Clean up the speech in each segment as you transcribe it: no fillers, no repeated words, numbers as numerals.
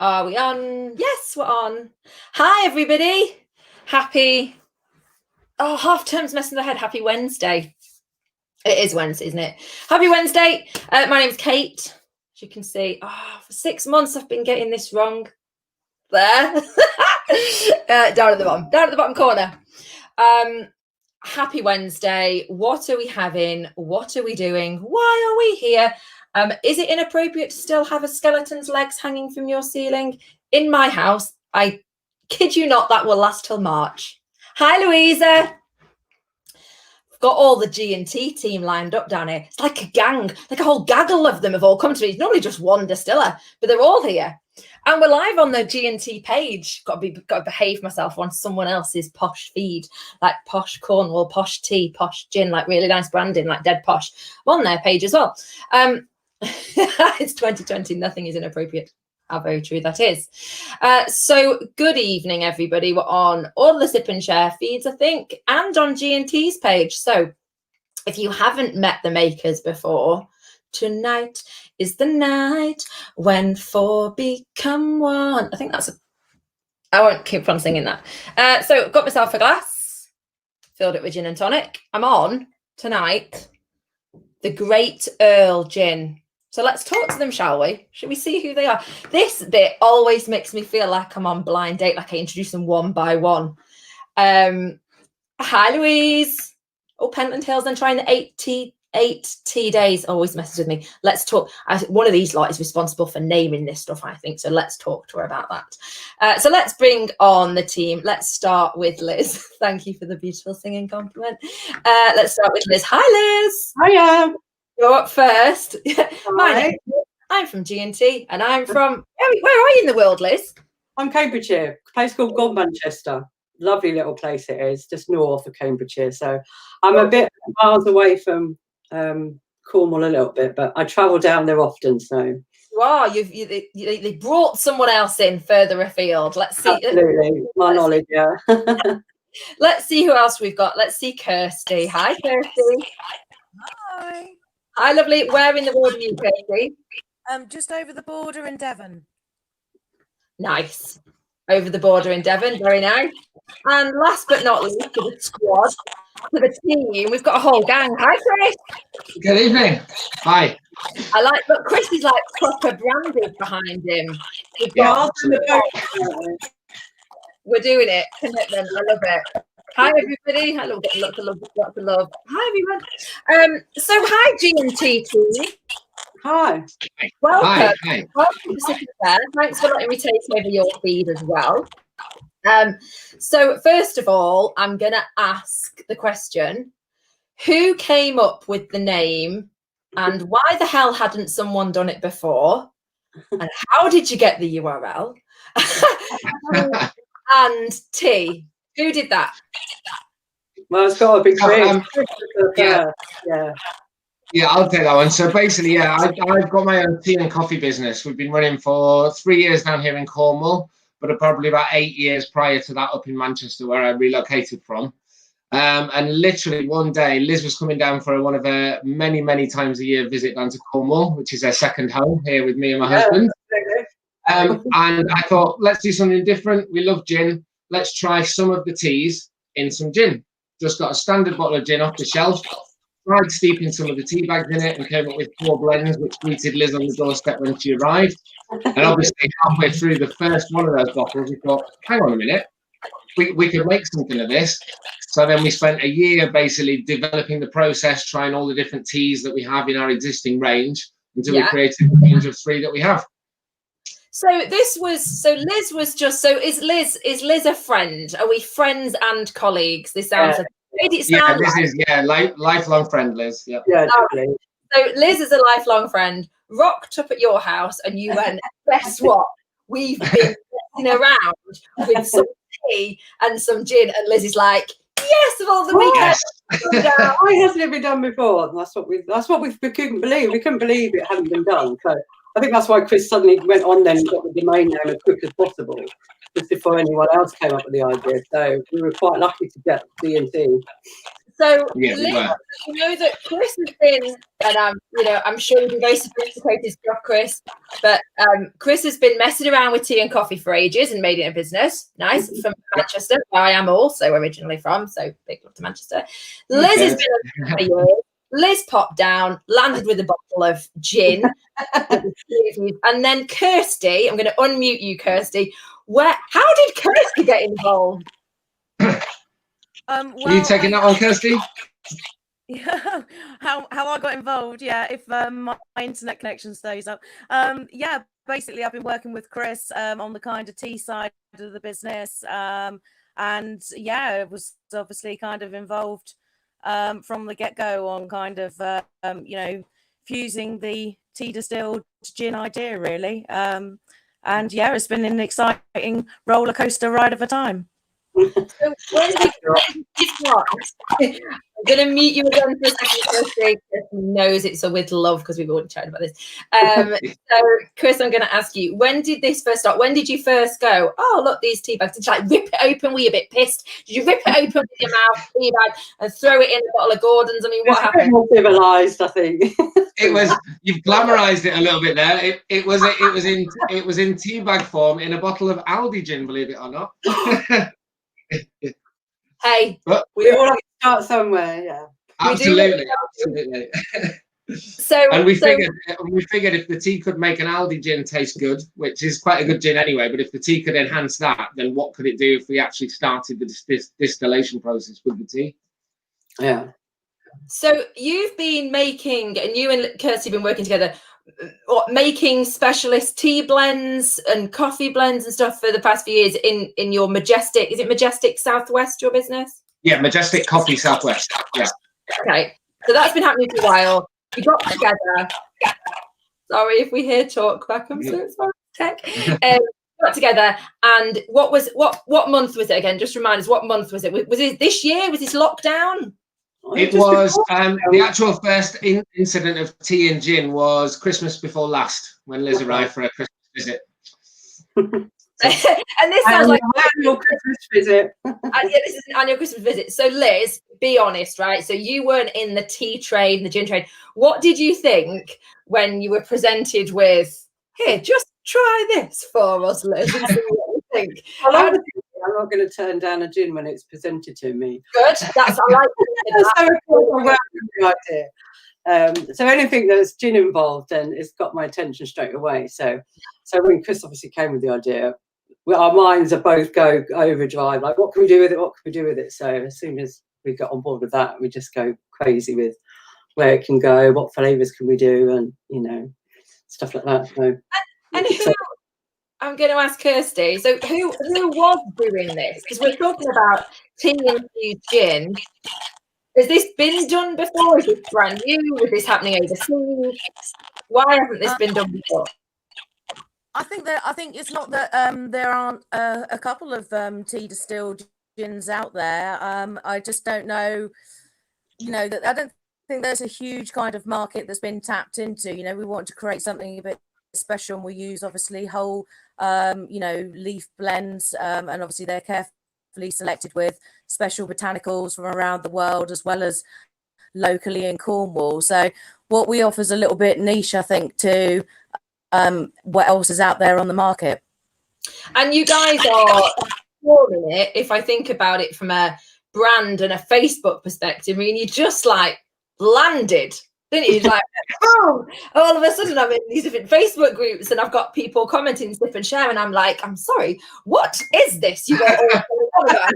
Are we on? Yes, we're on. Hi, everybody. Happy. Oh, half term's messing the head. Happy Wednesday. It is Wednesday, isn't it? Happy Wednesday. My name's Kate. As you can see, for 6 months I've been getting this wrong. There. Down at the bottom corner. Happy Wednesday. What are we having? What are we doing? Why are we here? Is it inappropriate to still have a skeleton's legs hanging from your ceiling? In my house, I kid you not, that will last till March. Hi, Louisa. I've got all the G&T team lined up down here. It's like a gang, like a whole gaggle of them have all come to me. It's normally just one distiller, but they're all here. And we're live on the G&T page. Got to behave myself on someone else's posh feed, like posh Cornwall, posh tea, posh gin, like really nice branding, like dead posh. I'm on their page as well. It's 2020. Nothing is inappropriate. How very true that is. So good evening, everybody. We're on all the Sip and Share feeds, I think, and on G&T's page. So if you haven't met the makers before, tonight is the night when four become one. I think I won't keep on singing that. So got myself a glass, filled it with gin and tonic. I'm on tonight the Great Earl gin. So let's talk to them, shall we? Should we see who they are? This bit always makes me feel like I'm on blind date, like I introduce them one by one. Hi, Louise. Oh, Pentland Hills, then trying the 8 tea days. Always messes with me. Let's talk. One of these lot is responsible for naming this stuff, I think. So let's talk to her about that. So let's bring on the team. Let's start with Liz. Thank you for the beautiful singing compliment. Let's start with Liz. Hi, Liz. Hiya. You're up first. I'm from G&T, and I'm from. Where are you in the world, Liz? I'm Cambridgeshire, a place called Godmanchester. Lovely little place it is, just north of Cambridgeshire. So I'm a bit miles away from Cornwall a little bit, but I travel down there often. So wow, they brought someone else in further afield. Let's see. Absolutely, my knowledge, yeah. Let's see who else we've got. Let's see Kirsty. Hi, Kirsty. Hi. Hi, lovely. Where in the world are you, Kirsty? Just over the border in Devon. Nice. Over the border in Devon. Very nice. And last but not least, to the squad, to the team, we've got a whole gang. Hi, Chris. Good evening. Hi. Look, Chris is like proper branded behind him. We're doing it. Commitment. I love it. Hi, everybody. Hello, lots of love. Hi, everyone. So hi, G&T team. Hi. Welcome. Hi. Welcome to Sip and Share. Thanks for letting me take over your feed as well. So first of all, I'm going to ask the question, who came up with the name and why the hell hadn't someone done it before? And how did you get the URL? And T, who did that? Well, it's got to be Chris. Yeah, I'll take that one. So basically, I've got my own tea and coffee business. We've been running for 3 years down here in Cornwall, but probably about 8 years prior to that up in Manchester, where I relocated from. And literally one day, Liz was coming down for one of her many, many times a year visit down to Cornwall, which is her second home here with me and my husband. And I thought, let's do something different. We love gin. Let's try some of the teas in some gin. Just got a standard bottle of gin off the shelf, tried steeping some of the tea bags in it and came up with 4 blends, which greeted Liz on the doorstep when she arrived. And obviously halfway through the first one of those bottles, we thought, hang on a minute, we could make something of this. So then we spent a year basically developing the process, trying all the different teas that we have in our existing range until we created the range of 3 that we have. So Liz was just, so is Liz a friend? Are we friends and colleagues? This sounds lifelong friend, Liz. Yep. Yeah. So Liz is a lifelong friend, rocked up at your house and you went, guess what? We've been messing around with some tea and some gin, and Liz is like, yes, of all the weekend. Why hasn't it been done before? That's what we couldn't believe. We couldn't believe it hadn't been done. So I think that's why Chris suddenly went on then and got the domain name as quick as possible, just before anyone else came up with the idea. So we were quite lucky to get G&T. So, Yeah, we Liz, were. you know that Chris has been, and I'm sure you do very sophisticated stuff, Chris, but Chris has been messing around with tea and coffee for ages and made it a business. Nice, from Manchester, where I am also originally from, so big love to Manchester. Liz has been for years. Liz popped down, landed with a bottle of gin, and then Kirsty, I'm going to unmute you, Kirsty. How did Kirsty get involved? Well, Are you taking that one, Kirsty? Yeah, how I got involved, yeah, if my internet connection stays up. Yeah, basically I've been working with Chris on the kind of tea side of the business, and yeah, it was obviously kind of involved from the get-go on kind of fusing the tea distilled gin idea, really. And yeah, it's been an exciting roller coaster ride of a time. So when did you start? I'm going to meet you again for a second, Kirsty. Chris knows it's with love because we've already chatted about this. So, Chris, I'm going to ask you, when did this first start? When did you first go, oh, look, these tea bags? Did you like rip it open? Were you a bit pissed? Did you rip it open with your mouth, tea bag, and throw it in a bottle of Gordon's? I mean, what happened? More civilized, I think. It was, you've glamorized it a little bit there. It was in tea bag form in a bottle of Aldi gin, believe it or not. Hey, we all have to start somewhere, yeah. Absolutely. So, and we figured if the tea could make an Aldi gin taste good, which is quite a good gin anyway, but if the tea could enhance that, then what could it do if we actually started the distillation process with the tea? Yeah. So you've been making, and you and Kirsty have been working together, making specialist tea blends and coffee blends and stuff for the past few years in your Majestic, is it Majestic Southwest, your business? Yeah, Majestic Coffee Southwest. Yeah. Okay, so that's been happening for a while. We got together. Sorry if we hear talk back. I'm so sorry, tech. Got together, and what month was it again? Just remind us, what month was it? Was it this year? Was this lockdown? It was the actual first incident of tea and gin was Christmas before last, when Liz arrived for a Christmas visit. And this sounds like an annual Christmas visit. Yeah, this is an annual Christmas visit. So Liz, be honest, right? So you weren't in the tea trade and the gin trade. What did you think when you were presented with, here, just try this for us, Liz, and see what you think? Well, I'm not going to turn down a gin when it's presented to me. Good. That's I like the idea. So anything that's gin involved, then it's got my attention straight away. So when Chris obviously came with the idea, our minds are both go overdrive. Like, what can we do with it? What can we do with it? So as soon as we got on board with that, we just go crazy with where it can go, what flavors can we do, and stuff like that. So, and who, I'm going to ask Kirsty. So who was doing this? Because we're talking about tea infused gin. Has this been done before? Is this brand new? Is this happening overseas? Why hasn't this been done before? I think it's not that there aren't a couple of tea distilled gins out there. I just don't know, that I don't think there's a huge kind of market that's been tapped into. We want to create something a bit special, and we use obviously whole leaf blends, and obviously they're carefully selected with special botanicals from around the world as well as locally in Cornwall. So what we offer is a little bit niche, I think, to what else is out there on the market. And you guys are exploring it, if I think about it from a brand and a Facebook perspective. I mean, you just like landed, didn't you? Like, boom! All of a sudden I'm in these different Facebook groups and I've got people commenting, snip and share, and I'm like, I'm sorry, what is this you got all about?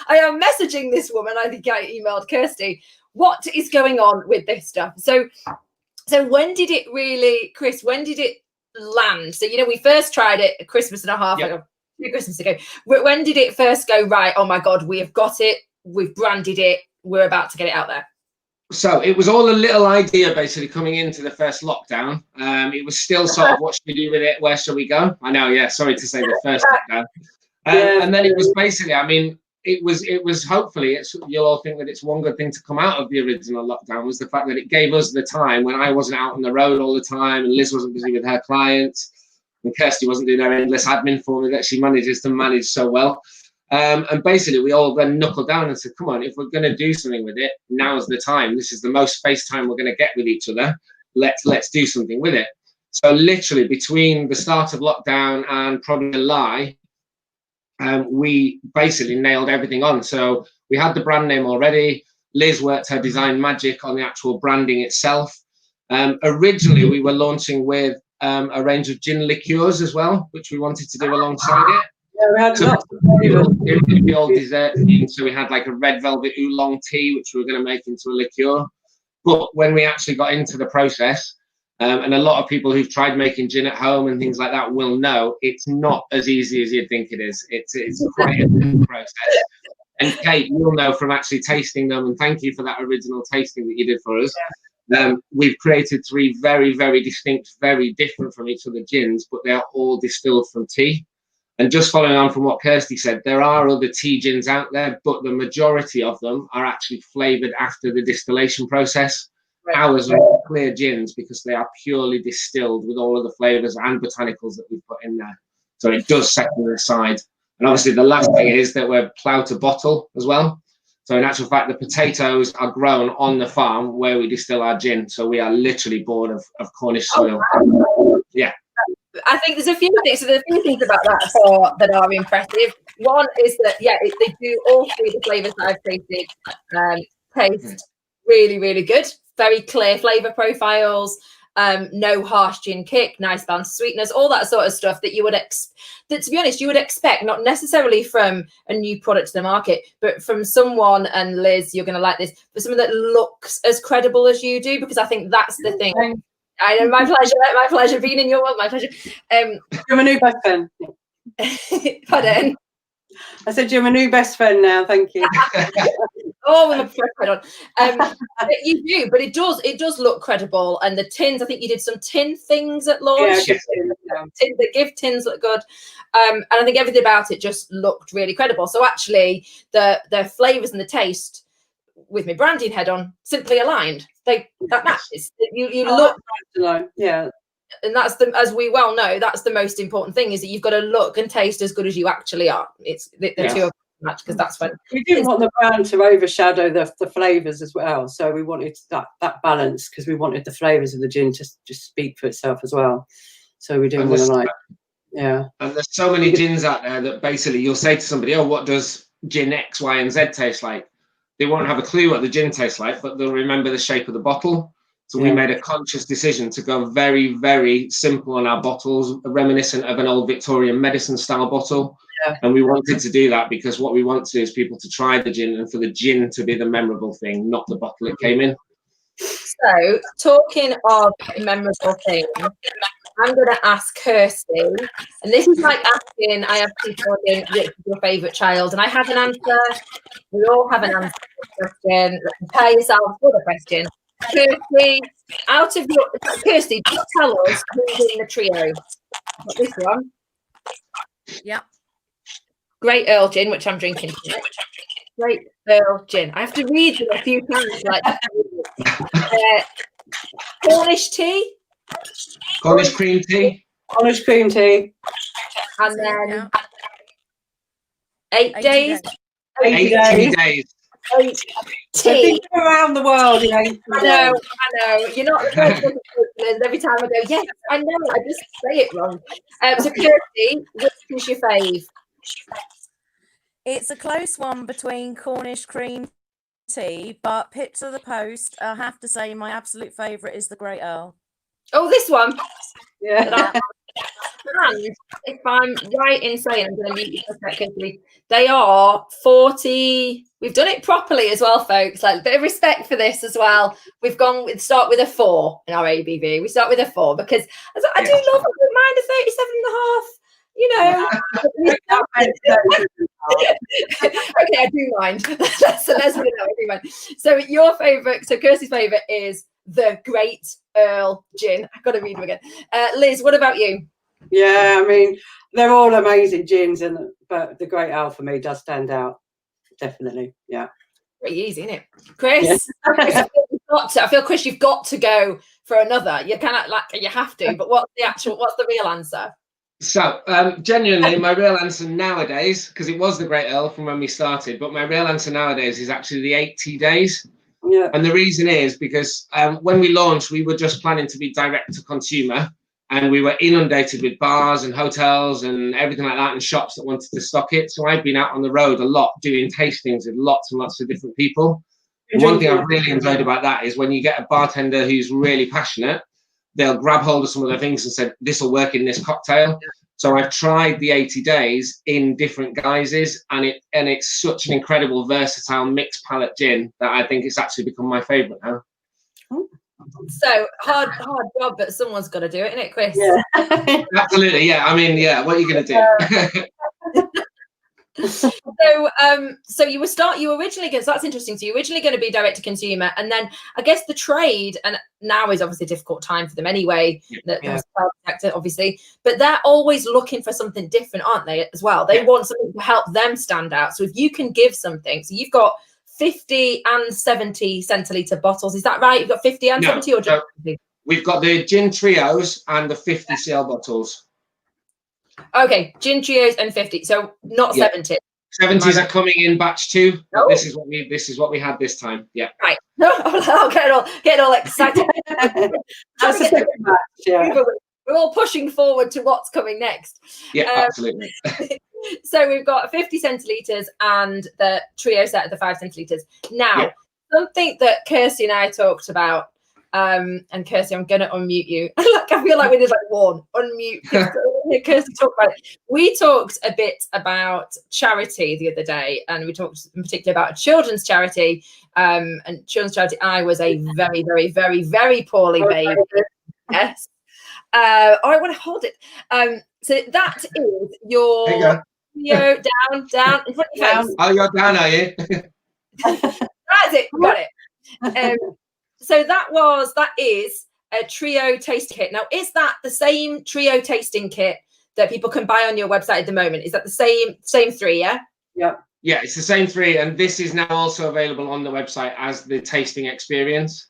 I am messaging this woman, I think I emailed Kirsty, what is going on with this stuff? So when did it really, Chris, when did it land? So, we first tried it a Christmas and a half ago, 2 Christmas ago. When did it first go, right, oh my God, we have got it, we've branded it, we're about to get it out there? So it was all a little idea basically coming into the first lockdown. It was still sort of, what should we do with it? Where shall we go? I know, yeah, sorry to say the first lockdown. And then it was basically, I mean, it was hopefully, you'll all think that it's one good thing to come out of the original lockdown was the fact that it gave us the time when I wasn't out on the road all the time and Liz wasn't busy with her clients and Kirsty wasn't doing her endless admin for me that she manages to manage so well. And basically, we all then knuckled down and said, come on, if we're going to do something with it, now's the time. This is the most space time we're going to get with each other. Let's do something with it. So literally between the start of lockdown and probably July, we basically nailed everything on. So we had the brand name already. Liz worked her design magic on the actual branding itself. Originally, we were launching with a range of gin liqueurs as well, which we wanted to do alongside it. Yeah, we had lots of it would be all dessert themed. So we had like a red velvet oolong tea, which we were going to make into a liqueur. But when we actually got into the process, and a lot of people who've tried making gin at home and things like that will know it's not as easy as you'd think it is. It's quite a difficult process. And Kate, you'll know from actually tasting them, and thank you for that original tasting that you did for us. We've created 3 very, very distinct, very different from each other gins, but they are all distilled from tea. And just following on from what Kirsty said, there are other tea gins out there, but the majority of them are actually flavoured after the distillation process. Right. Ours are clear gins because they are purely distilled with all of the flavours and botanicals that we've put in there. So it does set them aside. And obviously the last thing is that we're ploughed to bottle as well. So in actual fact, the potatoes are grown on the farm where we distill our gin. So we are literally born of Cornish soil. Yeah. I think there's a few things. So there's a few things about that are impressive. One is that they do all 3 of the flavours that I've tasted taste really, really good. Very clear flavour profiles. No harsh gin kick, nice balance of sweetness, all that sort of stuff that you would that, to be honest, you would expect, not necessarily from a new product to the market, but from someone, and Liz, you're going to like this, for someone that looks as credible as you do, because I think that's the thing. I know, my pleasure being in your world, my pleasure. You're my new best friend. Pardon? I said you're my new best friend now, thank you. Oh, with my friend on. You do, but it does look credible. And the tins, I think you did some tin things at launch. Yeah, the gift tins look good. And I think everything about it just looked really credible. So actually, the flavours and the taste, with my branding head on, simply aligned. That matches. You look, yeah. And that's as we well know, that's the most important thing, is that you've got to look and taste as good as you actually are. It's the two match, because that's when we didn't want the brand to overshadow the flavours as well. So we wanted that balance, because we wanted the flavours of the gin to just speak for itself as well. So we didn't want to yeah. And there's so many gins out there that basically you'll say to somebody, oh, what does gin X, Y, and Z taste like? They won't have a clue what the gin tastes like, but they'll remember the shape of the bottle. So we made a conscious decision to go very, very simple on our bottles, reminiscent of an old Victorian medicine style bottle. Yeah. And we wanted to do that because what we want to do is people to try the gin, and for the gin to be the memorable thing, not the bottle it came in. So talking of memorable things, I'm going to ask Kirsty, and this is like asking, I have people in, which is your favourite child, and I have an answer. We all have an answer to the question. Prepare yourself for the question. Kirsty, Kirsty, just tell us who's in the trio. Got this one. Yeah. Great Earl Gin, which I'm drinking. Great Earl Gin. I have to read them a few times. Like Cornish tea. Cornish cream tea. Cornish cream tea. And then 8 days. 80 days. 8 tea. Around the world in 80 days. I know. You're not the first one to every time I go, yes, I know, I just say it wrong. So Kirsty, which is your fave? It's a close one between Cornish cream tea, but picked to the post, I have to say my absolute favourite is the Great Earl. Oh, this one. Yeah. And if I'm right in saying, I'm going to mute you for a second, they are 40. We've done it properly as well, folks. Like a bit of respect for this as well. We've start with a 4 in our ABV. We start with a 4 because I do love it. Mind a 37.5. You know, okay, I do mind. So let's put it that way. So your favourite, so Kirsty's favourite is the Great Earl Gin. I've got to read them again. Liz, what about you? Yeah, I mean, they're all amazing gins, but the Great Earl for me does stand out. Definitely, yeah. Pretty easy, isn't it? Chris, yeah. I feel, Chris, you've got to go for another. You cannot, like, you have to, but what's the real answer? So, genuinely, my real answer nowadays, because it was the Great Earl from when we started, but my real answer nowadays is actually the 80 days. Yeah. And the reason is because when we launched, we were just planning to be direct to consumer, and we were inundated with bars and hotels and everything like that, and shops that wanted to stock it. So I've been out on the road a lot doing tastings with lots and lots of different people. And one thing I've really enjoyed about that is when you get a bartender who's really passionate, they'll grab hold of some of the things and said, this will work in this cocktail. So I've tried the 80 days in different guises, and it's such an incredible, versatile, mixed palate gin that I think it's actually become my favourite now. So hard job, but someone's got to do it, isn't it, Chris? Yeah. Absolutely, yeah. I mean, yeah. What are you going to do? So you were originally going. So that's interesting. So you're originally going to be direct to consumer, and then I guess the trade, and now is obviously a difficult time for them anyway. The hospitality sector, obviously, but they're always looking for something different, aren't they? As well, they want something to help them stand out. So if you can give something, so you've got 50 and 70 centiliter bottles. Is that right? You've got 50 and 70, or just 50? We've got the gin trios and the 50 CL bottles. Okay, gin trios and 50. So not 70. 70s are coming in batch 2. Oh. This is what we had this time. Yeah. Right. No, I'll get all excited. That's a second match. Yeah. We're all pushing forward to what's coming next. Yeah, absolutely. So we've got 50 centilitres and the trio set of the 5 centilitres. Now, something that Kirsty and I talked about, and Kirsty, I'm going to unmute you. I feel like we did like one, unmute. Kirsty talked about it. We talked a bit about charity the other day, and we talked in particular about a children's charity. And children's charity, I was a very, very, very, very poorly baby. Yes. I want to hold it. So that is your trio down in front of your face. Oh, you're down, are you? That's it. Got it. So that is a trio tasting kit. Now, is that the same trio tasting kit that people can buy on your website at the moment? Is that the same 3? Yeah. Yeah. Yeah, it's the same 3, and this is now also available on the website as the tasting experience.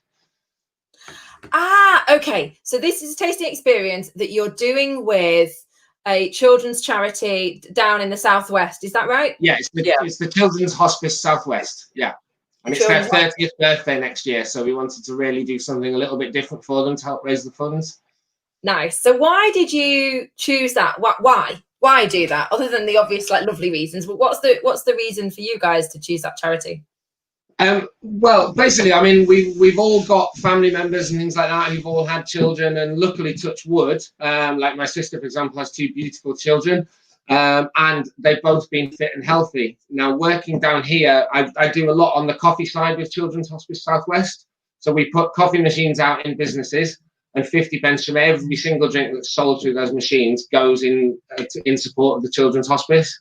Okay. So this is a tasting experience that you're doing with a children's charity down in the Southwest. Is that right? Yeah, it's the Children's Hospice Southwest. Yeah. And it's their 30th birthday next year, so we wanted to really do something a little bit different for them to help raise the funds. Nice. So why did you choose that? Why do that? Other than the obvious, like, lovely reasons, but what's the reason for you guys to choose that charity? Well, basically, I mean, we've all got family members and things like that who've all had children, and luckily, touch wood, like my sister, for example, has 2 beautiful children. And they've both been fit and healthy. Now, working down here, I do a lot on the coffee side with Children's Hospice Southwest. So we put coffee machines out in businesses, and 50 pence from every single drink that's sold through those machines goes in support of the Children's Hospice.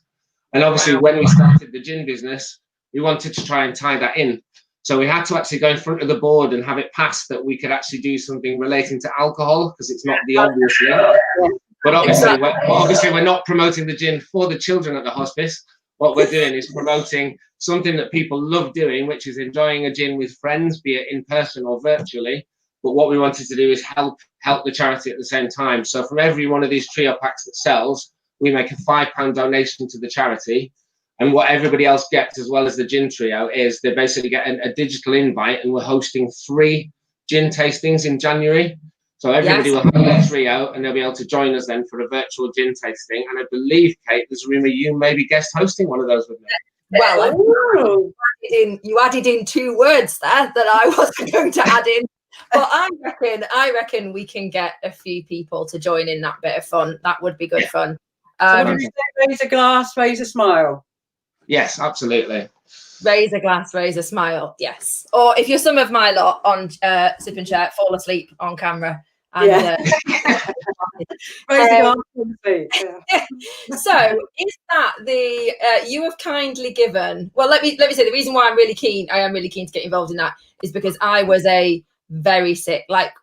And obviously, when we started the gin business, we wanted to try and tie that in. So we had to actually go in front of the board and have it passed that we could actually do something relating to alcohol, because it's not the obvious thing. But obviously, we're not promoting the gin for the children at the hospice. What we're doing is promoting something that people love doing, which is enjoying a gin with friends, be it in person or virtually. But what we wanted to do is help the charity at the same time. So from every one of these trio packs that sells, we make a £5 donation to the charity. And what everybody else gets, as well as the gin trio, is they basically get a digital invite, and we're hosting 3 gin tastings in January. So everybody will have a trio, and they'll be able to join us then for a virtual gin tasting. And I believe, Kate, there's a rumour you may be guest hosting one of those with me. Well, you added in 2 words there that I wasn't going to add in. But I reckon we can get a few people to join in that bit of fun. That would be good fun. So raise a glass, raise a smile. Yes, absolutely. Raise a glass, raise a smile. Yes. Or if you're some of my lot on Sip and Chat, fall asleep on camera. And, raise a glass. So is that the you have kindly given? Well, let me say the reason why I am really keen to get involved in that is because I was a very sick, like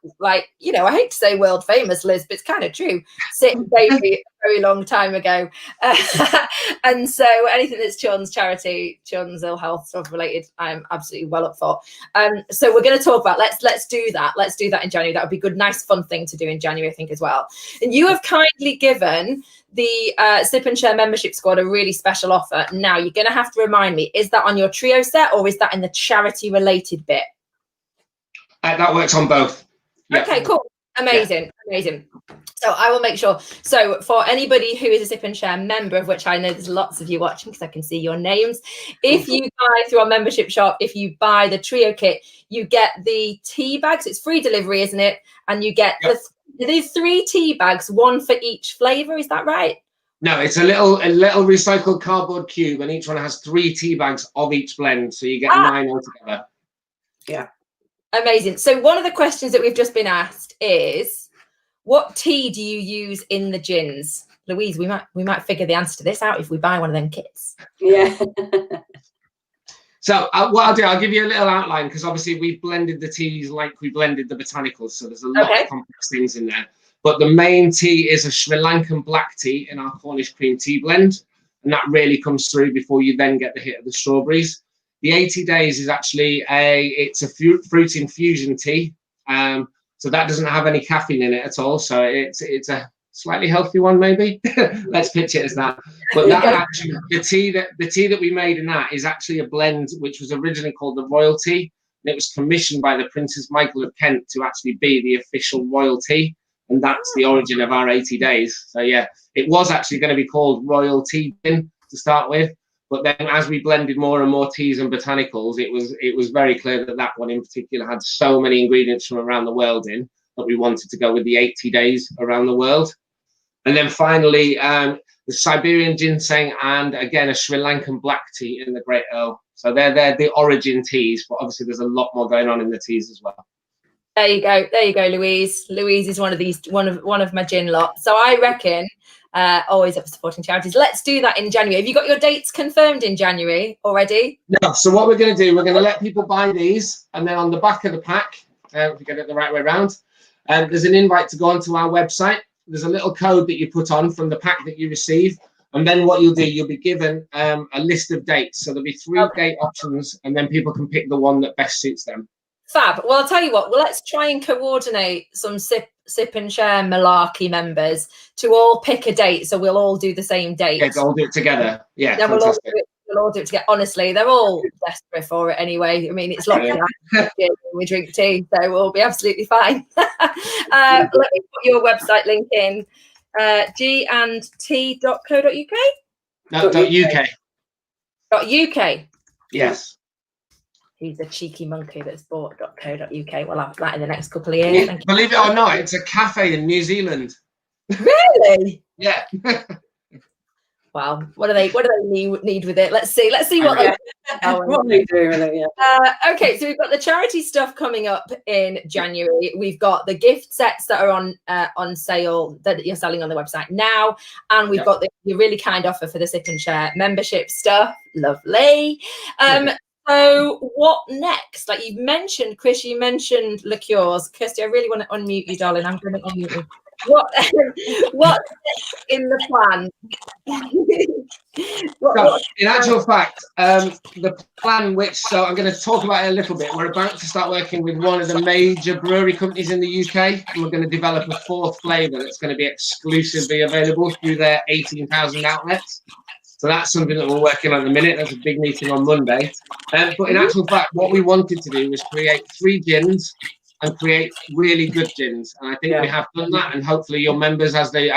you know, I hate to say world famous, Liz, but it's kind of true. Sick baby a very long time ago, and so anything that's children's charity, children's ill health stuff related, I'm absolutely well up for. So we're going to talk about let's do that. Let's do that in January. That would be a good, nice, fun thing to do in January, I think, as well. And you have kindly given the Sip and Share membership squad a really special offer. Now you're going to have to remind me: is that on your trio set or is that in the charity related bit? That works on both. Yeah. Okay, cool. Amazing. So I will make sure. So for anybody who is a Sip and Share member, of which I know there's lots of you watching because I can see your names, if you buy through our membership shop, if you buy the trio kit, you get the tea bags. It's free delivery, isn't it? And you get these 3 tea bags, 1 for each flavor. Is that right? No, it's a little recycled cardboard cube, and each one has 3 tea bags of each blend, so you get 9 altogether. Yeah. Amazing. So one of the questions that we've just been asked is, what tea do you use in the gins? Louise, we might figure the answer to this out if we buy one of them kits. Yeah. So what I'll do, I'll give you a little outline, because obviously we blended the teas like we blended the botanicals, so there's a lot of complex things in there. But the main tea is a Sri Lankan black tea in our Cornish cream tea blend, and that really comes through before you then get the hit of the strawberries. The 80 days is actually a fruit infusion tea, so that doesn't have any caffeine in it at all. So it's a slightly healthy one, maybe. Let's pitch it as that. But that actually, the tea that we made in that is actually a blend which was originally called the Royal Tea, and it was commissioned by the Princess Michael of Kent to actually be the official Royal Tea, and that's the origin of our 80 days. So yeah, it was actually going to be called Royal Tea Gin to start with. But then as we blended more and more teas and botanicals, it was very clear that one in particular had so many ingredients from around the world in that we wanted to go with the 80 days around the world. And then finally, the Siberian ginseng and, again, a Sri Lankan black tea in the Great Earl. So they're the origin teas, but obviously there's a lot more going on in the teas as well. There you go, Louise. Louise is one of my gin lot. So I reckon, always up for supporting charities. Let's do that in January. Have you got your dates confirmed in January already? No. So what we're going to do, we're going to let people buy these, and then on the back of the pack, if we get it the right way around, there's an invite to go onto our website. There's a little code that you put on from the pack that you receive, and then what you'll do, you'll be given a list of dates. So there'll be 3 date options, and then people can pick the one that best suits them. Fab. Well, I'll tell you what. Well, let's try and coordinate some Sip and Share malarkey members to all pick a date, so we'll all do the same date. Yeah, all do it together. Yeah, then we'll all do it together. Honestly, they're all desperate for it anyway. I mean, it's lockdown. We drink tea, so we'll be absolutely fine. Let me put your website link in. GandT.co.uk. No, .uk. .uk. Yes. He's a cheeky monkey that's bought .co.uk. We'll have that in the next couple of years. Yeah, believe it or not, it's a cafe in New Zealand. Really? Yeah. Wow. What do they need with it? Let's see what they do with it. Yeah. Okay, so we've got the charity stuff coming up in January. We've got the gift sets that are on sale that you're selling on the website now, and we've got the really kind offer for the Sip and Share membership stuff. Lovely. So what next? Like you've mentioned, Chris, you mentioned liqueurs. Kirsty, I really want to unmute you, darling. I'm going to unmute you. What's in the plan? In actual fact, the plan, so I'm going to talk about it a little bit. We're about to start working with one of the major brewery companies in the UK, and we're going to develop a 4th flavour that's going to be exclusively available through their 18,000 outlets. So that's something that we're working on at the minute. There's a big meeting on Monday. But in actual fact, what we wanted to do was create 3 gins and create really good gins. And I think we have done that. And hopefully your members, as they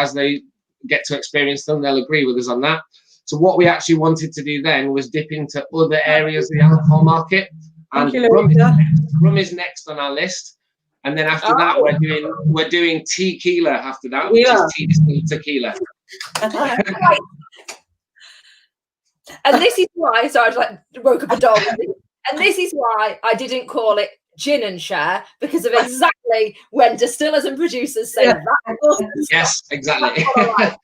get to experience them, they'll agree with us on that. So what we actually wanted to do then was dip into other areas of the alcohol market. And rum is next on our list. And then after that, we're doing tequila after that, which is tea distilled tequila. And this is why, so I woke up a dog. And this is why I didn't call it Gin and Share, because of exactly when distillers and producers say that. Yes, exactly. Yeah,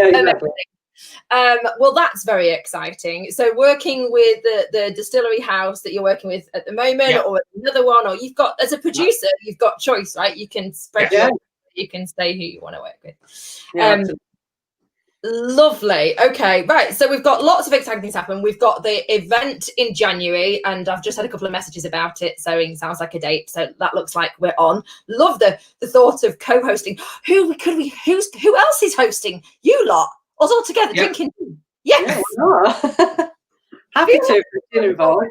exactly. Well, that's very exciting. So working with the distillery house that you're working with at the moment, or another one, or you've got, as a producer, you've got choice, right? You can spread you can say who you want to work with. Lovely. Okay, right. So we've got lots of exciting things happen. We've got the event in January, and I've just had a couple of messages about it. So it sounds like a date. So that looks like we're on. Love the thought of co-hosting. Who else is hosting? You lot. Us all together drinking. Yes. Happy to get involved.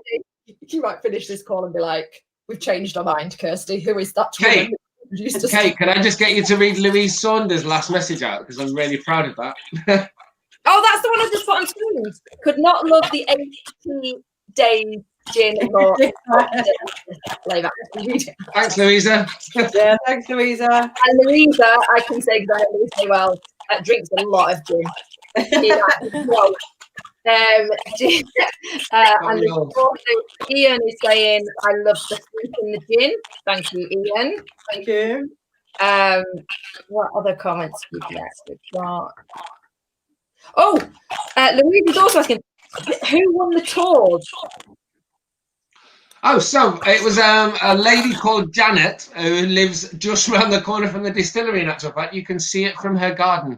You might finish this call and be like, "We've changed our mind, Kirsty. Who is that?" Kate, can I just get you to read Louise Saunders' last message out, because I'm really proud of that. Oh, that's the one I just put on screen. Could not love the 80 days gin more. Thanks, Louisa. Yeah, thanks, Louisa. And Louisa, I can say because I know Louisa well, drinks a lot of gin. And also Ian is saying, "I love the fruit in the gin." Thank you, Ian. Thank you. What other comments we've got? Louise is also asking, who won the tour? Oh, so it was a lady called Janet who lives just around the corner from the distillery. In actual fact, you can see it from her garden,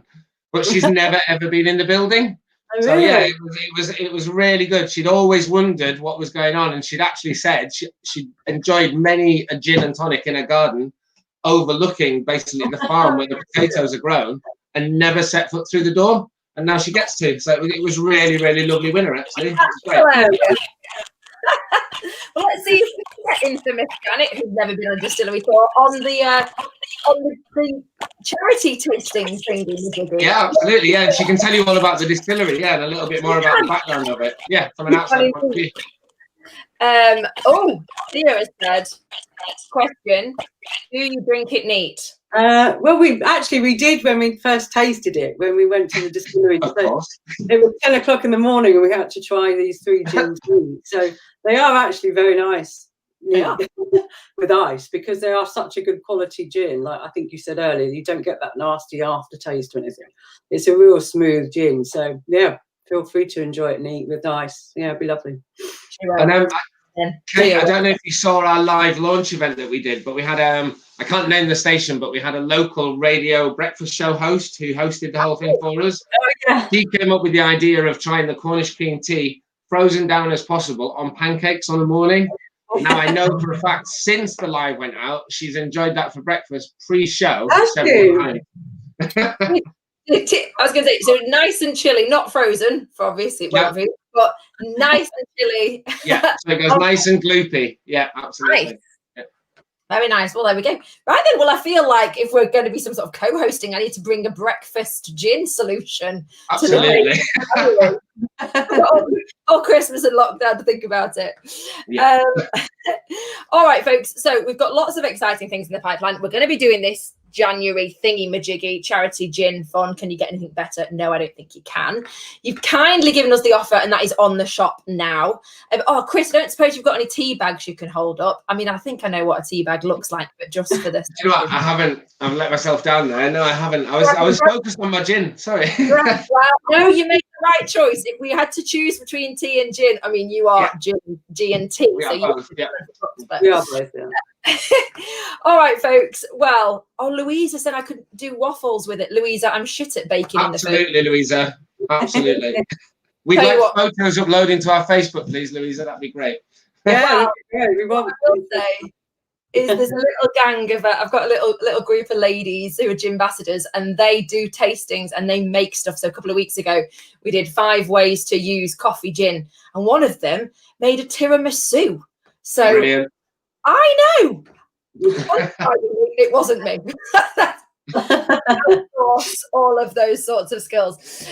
but she's never ever been in the building. Oh, so really? yeah, it was really good. She'd always wondered what was going on, and she'd actually said she enjoyed many a gin and tonic in her garden, overlooking basically the farm where the potatoes are grown, and never set foot through the door. And now she gets to. So it was really, really lovely winner, actually. Well, let's see if we can get into Miss Janet, who's never been on a distillery tour, on the charity tasting thing. Yeah, absolutely. Yeah, and she can tell you all about the distillery. Yeah, and a little bit more about the background of it. Yeah, from an outside point of view. Theo has said, question: do you drink it neat? Well, we did when we first tasted it, when we went to the distillery. Of course. It was 10 o'clock in the morning and we had to try these 3 gins. So they are actually very nice with ice, because they are such a good quality gin. Like I think you said earlier, you don't get that nasty aftertaste or anything. It's a real smooth gin. So yeah, feel free to enjoy it neat with ice. Yeah, it'd be lovely. And Kate, I don't know if you saw our live launch event that we did, but we had I can't name the station, but we had a local radio breakfast show host who hosted the whole thing for us. Oh, yeah. He came up with the idea of trying the Cornish cream tea frozen down as possible on pancakes on the morning. Now I know for a fact, since the live went out, she's enjoyed that for breakfast pre-show several times. I was going to say, so nice and chilly, not frozen, for obviously it won't be, but nice and chilly. Yeah, so it goes nice and gloopy. Yeah, absolutely. Nice. Yeah. Very nice. Well, there we go. Right then, well, I feel like if we're going to be some sort of co-hosting, I need to bring a breakfast gin solution. Absolutely. Or Christmas and lockdown to think about it. Yeah. All right, folks. So we've got lots of exciting things in the pipeline. We're going to be doing this January thingy-majiggy charity gin fun. Can you get anything better? No, I don't think you can. You've kindly given us the offer, and that is on the shop now. Chris, I don't suppose you've got any tea bags you can hold up? I mean, I think I know what a tea bag looks like, but just for this. You know what? I haven't. I've let myself down there. No, I haven't. I was focused on my gin. Sorry. Well, no, you made the right choice. If we had to choose between tea and gin, I mean, you are G and T. We so are both, We are both, yeah. All right, folks. Well, Louisa said I could do waffles with it. Louisa, I'm shit at baking. Absolutely, Louisa. Absolutely. We'd like photos uploading to our Facebook, please, Louisa. That'd be great. Yeah, we want. What I will say is there's a little gang of I've got a little group of ladies who are gin ambassadors, and they do tastings and they make stuff. So a couple of weeks ago, we did 5 ways to use coffee gin, and one of them made a tiramisu. So brilliant. I know. It wasn't me. Of course, all of those sorts of skills.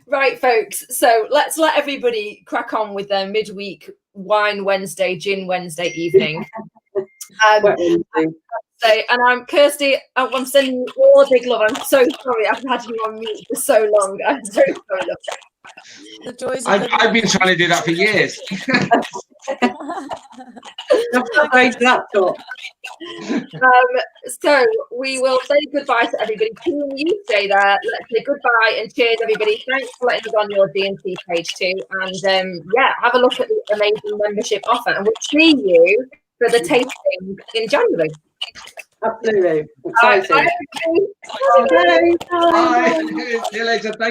Right, folks. So let's let everybody crack on with their midweek wine Wednesday, gin Wednesday evening. And I'm Kirsty. I'm sending you all a big love. I'm so sorry I've had you on mute for so long. I'm so sorry. The joys. I've been trying to do that for years. Great laptop. So we will say goodbye to everybody. Can you stay there? Let's say goodbye and cheers, everybody. Thanks for letting us on your GandT page too. And yeah, have a look at the amazing membership offer, and we'll see you for the tasting in January. Absolutely. Exciting. Bye, everybody. Bye. Bye. See you later. Thank